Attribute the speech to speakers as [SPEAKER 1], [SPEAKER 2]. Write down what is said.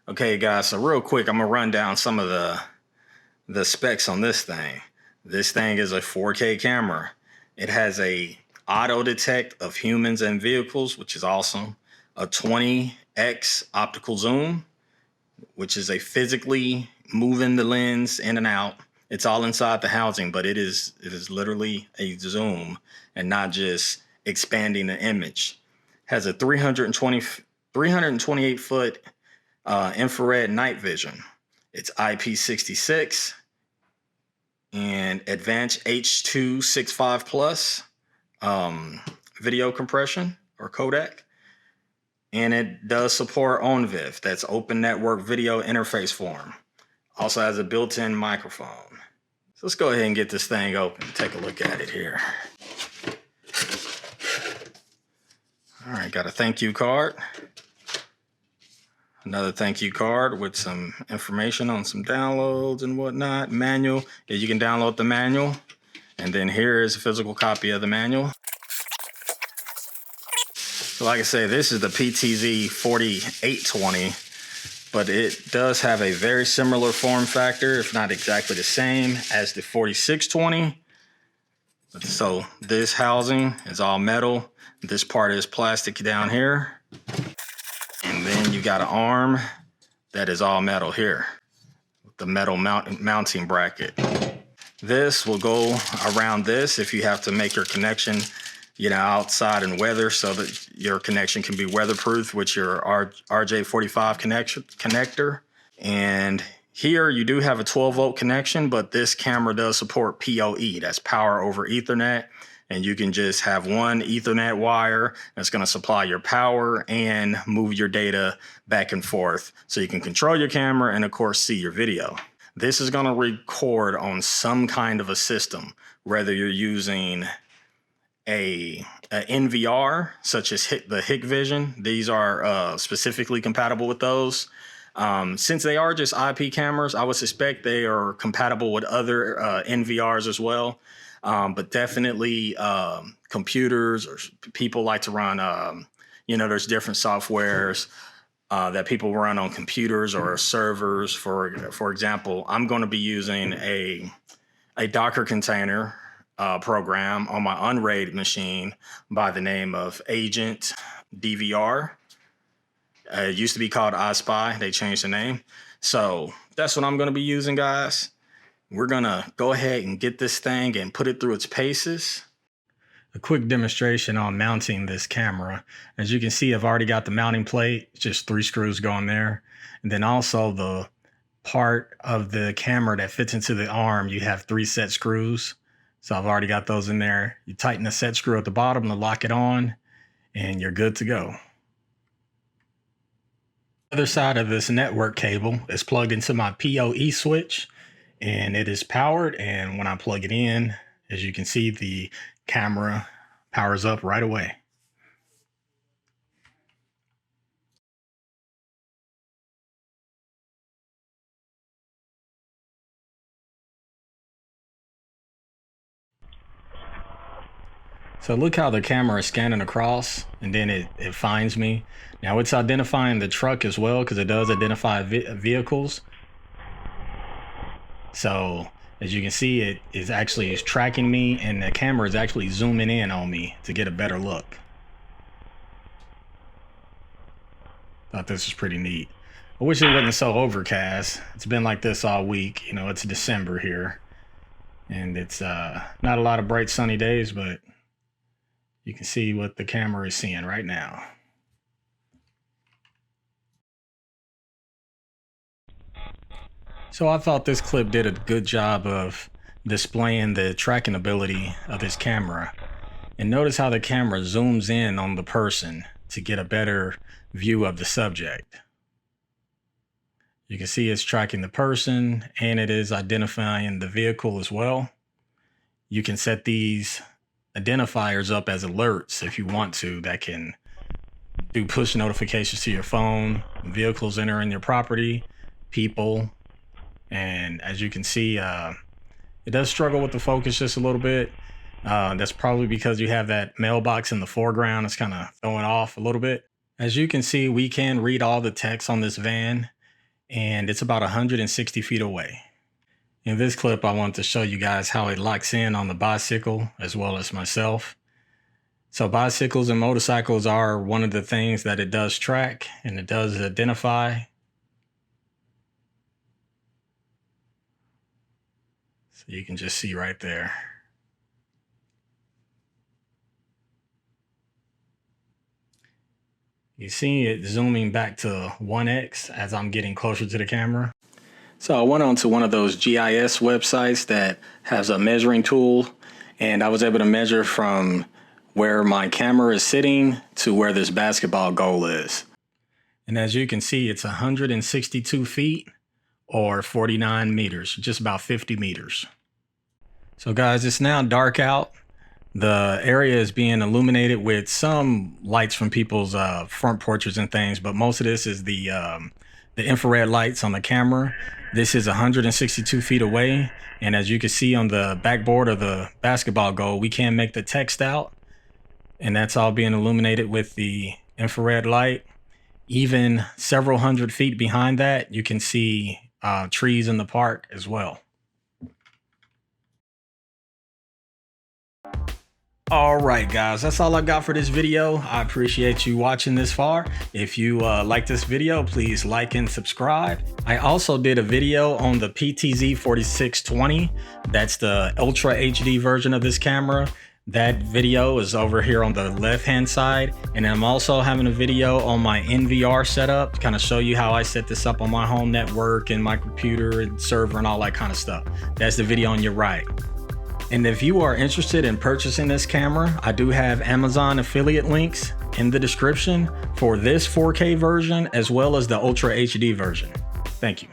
[SPEAKER 1] Okay, guys, so real quick, I'm gonna run down some of the specs on this thing. This thing is a 4K camera. It has a auto detect of humans and vehicles, which is awesome. A 20x optical zoom, which is a physically moving the lens in and out. It's all inside the housing, but it is literally a zoom and not just expanding the image. Has a 328 foot infrared night vision. It's IP66 and advanced H.265 plus video compression or codec. And it does support ONVIF, that's Open Network Video Interface Form. Also has a built-in microphone. So let's go ahead and get this thing open and take a look at it here. All right, got a thank you card. Another thank you card with some information on some downloads and whatnot. Manual, yeah, you can download the manual. And then here is a physical copy of the manual. So like I say, this is the PTZ-4820, but it does have a very similar form factor, if not exactly the same as the 4620. So this housing is all metal. This part is plastic down here. And then you got an arm that is all metal here with the metal mounting bracket. This will go around this if you have to make your connection, outside in weather so that your connection can be weatherproof with your RJ45 connector. And here you do have a 12 volt connection, but this camera does support PoE, that's power over Ethernet. And you can just have one Ethernet wire that's going to supply your power and move your data back and forth so you can control your camera and, of course, see your video. This is going to record on some kind of a system, whether you're using a NVR, such as the Hikvision. These are specifically compatible with those. Since they are just IP cameras, I would suspect they are compatible with other NVRs as well. But definitely computers, or people like to run, there's different softwares that people run on computers or servers. For example, I'm going to be using a Docker container program on my unrated machine by the name of Agent DVR. It used to be called iSpy. They changed the name. So that's what I'm going to be using, guys. We're going to go ahead and get this thing and put it through its paces. A quick demonstration on mounting this camera. As you can see, I've already got the mounting plate, just 3 screws going there. And then also the part of the camera that fits into the arm, you have 3 set screws. So I've already got those in there. You tighten the set screw at the bottom to lock it on, and you're good to go. The other side of this network cable is plugged into my PoE switch, and it is powered. And when I plug it in, as you can see, the camera powers up right away. So look how the camera is scanning across, and then it finds me. Now it's identifying the truck as well, because it does identify vehicles. So as you can see, it is actually tracking me, and the camera is actually zooming in on me to get a better look. Thought this was pretty neat. I wish it wasn't so overcast. It's been like this all week. It's December here, and it's not a lot of bright sunny days, but you can see what the camera is seeing right now. So I thought this clip did a good job of displaying the tracking ability of this camera. And notice how the camera zooms in on the person to get a better view of the subject. You can see it's tracking the person, and it is identifying the vehicle as well. You can set these identifiers up as alerts if you want to, that can do push notifications to your phone, vehicles entering your property, people. And as you can see, it does struggle with the focus just a little bit. That's probably because you have that mailbox in the foreground. It's kind of throwing off a little bit. As you can see, we can read all the text on this van. and it's about 160 feet away. In this clip, I wanted to show you guys how it locks in on the bicycle as well as myself. So bicycles and motorcycles are one of the things that it does track and it does identify. So you can just see right there. You see it zooming back to 1x as I'm getting closer to the camera. So I went on to one of those GIS websites that has a measuring tool, and I was able to measure from where my camera is sitting to where this basketball goal is. And as you can see, it's 162 feet or 49 meters, just about 50 meters. So guys, it's now dark out. The area is being illuminated with some lights from people's front porches and things, but most of this is the infrared lights on the camera. This is 162 feet away, and as you can see on the backboard of the basketball goal, we can't make the text out, and that's all being illuminated with the infrared light. Even several hundred feet behind that, you can see trees in the park as well. All right, guys, that's all I got for this video. I appreciate you watching this far. If you like this video, please like and subscribe. I also did a video on the PTZ-4820. That's the Ultra HD version of this camera. That video is over here on the left-hand side. And I'm also having a video on my NVR setup to kind of show you how I set this up on my home network and my computer and server and all that kind of stuff. That's the video on your right. And if you are interested in purchasing this camera, I do have Amazon affiliate links in the description for this 4K version as well as the Ultra HD version. Thank you.